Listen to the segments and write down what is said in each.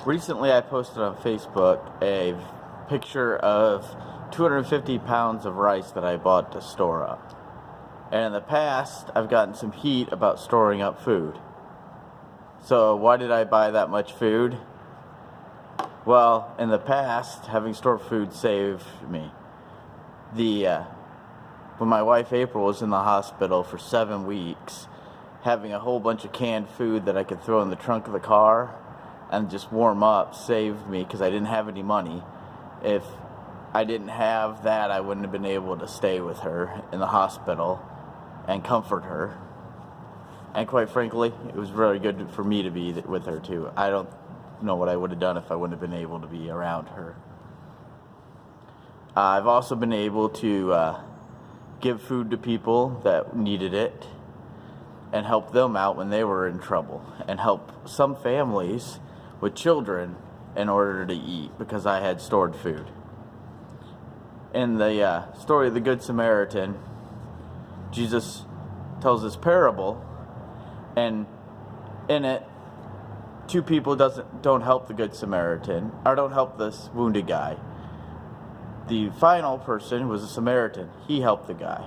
Recently, I posted on Facebook a picture of 250 pounds of rice that I bought to store up. And in the past, I've gotten some heat about storing up food. So why did I buy that much food? Well, in the past, having stored food saved me. When my wife April was in the hospital for 7 weeks, having a whole bunch of canned food that I could throw in the trunk of the car and just warm up saved me because I didn't have any money. If I didn't have that, I wouldn't have been able to stay with her in the hospital and comfort her. And quite frankly, it was very good for me to be with her too. I don't know what I would have done if I wouldn't have been able to be around her. I've also been able to give food to people that needed it and help them out when they were in trouble, and help some families with children in order to eat because I had stored food. In the story of the Good Samaritan, Jesus tells this parable, and in it, two people don't help the Good Samaritan, or don't help this wounded guy. The final person was a Samaritan. He helped the guy.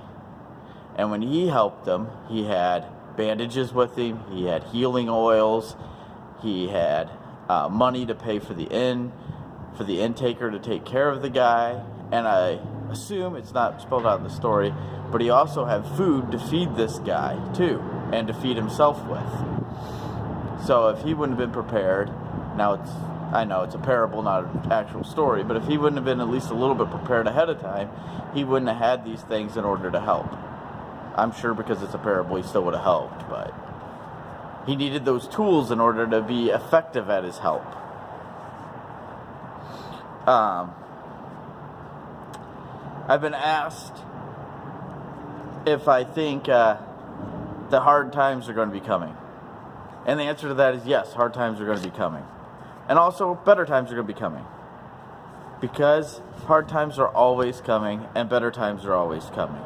And when he helped him, he had bandages with him, he had healing oils, he had money to pay for the inntaker to take care of the guy, and I assume it's not spelled out in the story, but he also had food to feed this guy too, and to feed himself with. So if he wouldn't have been prepared, I know it's a parable, not an actual story, but if he wouldn't have been at least a little bit prepared ahead of time, he wouldn't have had these things in order to help. I'm sure because it's a parable, he still would have helped, but he needed those tools in order to be effective at his help. I've been asked if I think the hard times are going to be coming. And the answer to that is yes, hard times are going to be coming. And also, better times are going to be coming. Because hard times are always coming, and better times are always coming.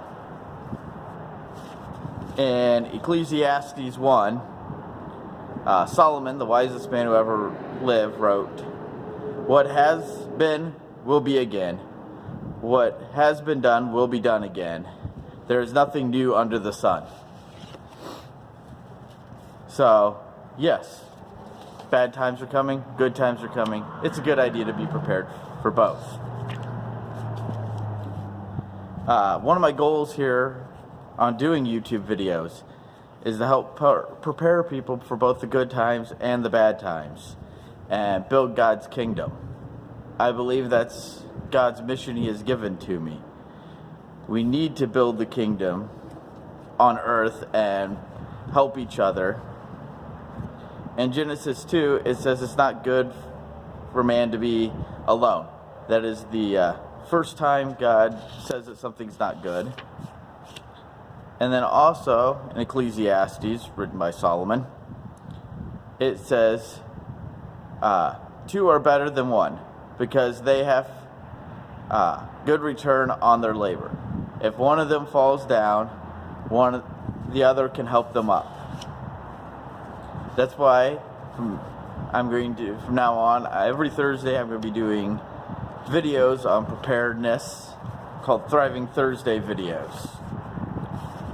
In Ecclesiastes 1, Solomon, the wisest man who ever lived, wrote, "What has been will be again. What has been done will be done again. There is nothing new under the sun." So, yes, bad times are coming, good times are coming. It's a good idea to be prepared for both. One of my goals here on doing YouTube videos is to help prepare people for both the good times and the bad times and build God's kingdom. I believe that's God's mission He has given to me. We need to build the kingdom on earth and help each other. In Genesis 2, it says it's not good for man to be alone. That is the first time God says that something's not good. And then also in Ecclesiastes, written by Solomon, it says, two are better than one, because they have good return on their labor. If one of them falls down, the other can help them up. That's why from now on, every Thursday, I'm going to be doing videos on preparedness called Thriving Thursday videos.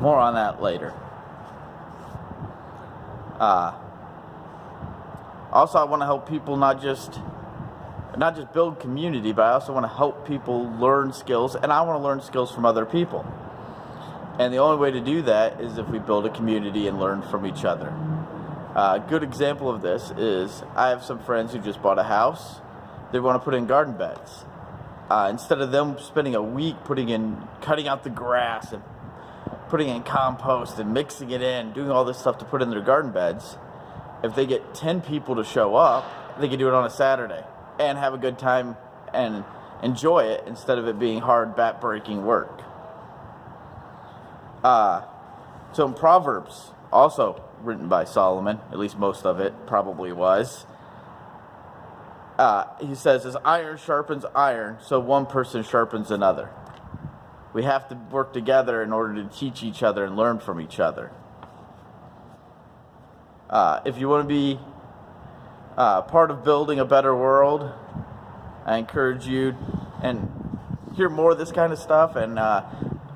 More on that later. Also, I want to help people not just build community, but I also want to help people learn skills, and I want to learn skills from other people. And the only way to do that is if we build a community and learn from each other. A good example of this is I have some friends who just bought a house. They want to put in garden beds. Instead of them spending a week cutting out the grass and putting in compost and mixing it in, doing all this stuff to put in their garden beds, if they get 10 people to show up, they can do it on a Saturday and have a good time and enjoy it instead of it being hard, back-breaking work. So in Proverbs, also written by Solomon, at least most of it probably was, he says, as iron sharpens iron, so one person sharpens another. We have to work together in order to teach each other and learn from each other. If you want to be part of building a better world. I encourage you and hear more of this kind of stuff and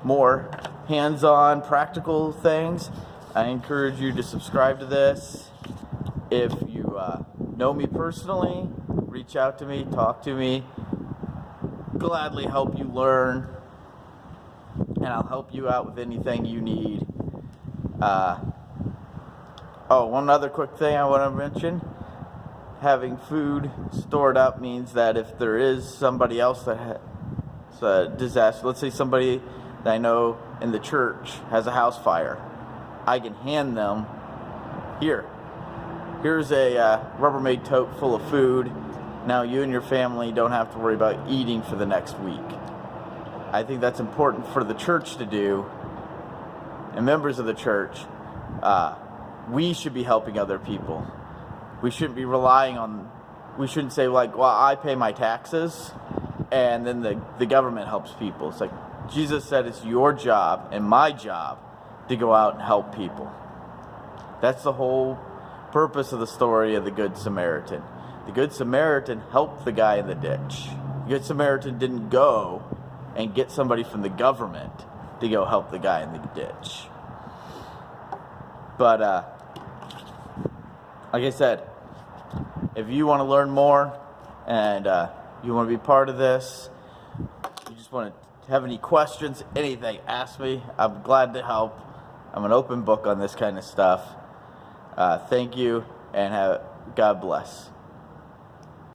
more hands-on practical things. I encourage you to subscribe to this. If you know me personally, reach out to me, talk to me. Gladly help you learn, and I'll help you out with anything you need. One other quick thing I want to mention. Having food stored up means that if there is somebody else that has a disaster, let's say somebody that I know in the church has a house fire, I can hand them, here's a Rubbermaid tote full of food. Now you and your family don't have to worry about eating for the next week. I think that's important for the church to do, and members of the church. We should be helping other people. We shouldn't be we shouldn't say like, well, I pay my taxes and then the government helps people. It's like Jesus said it's your job and my job to go out and help people. That's the whole purpose of the story of the Good Samaritan. The Good Samaritan helped the guy in the ditch. The Good Samaritan didn't go and get somebody from the government to go help the guy in the ditch. But like I said, if you want to learn more and you want to be part of this, you just want to have any questions, anything, ask me. I'm glad to help. I'm an open book on this kind of stuff. Thank you, and God bless.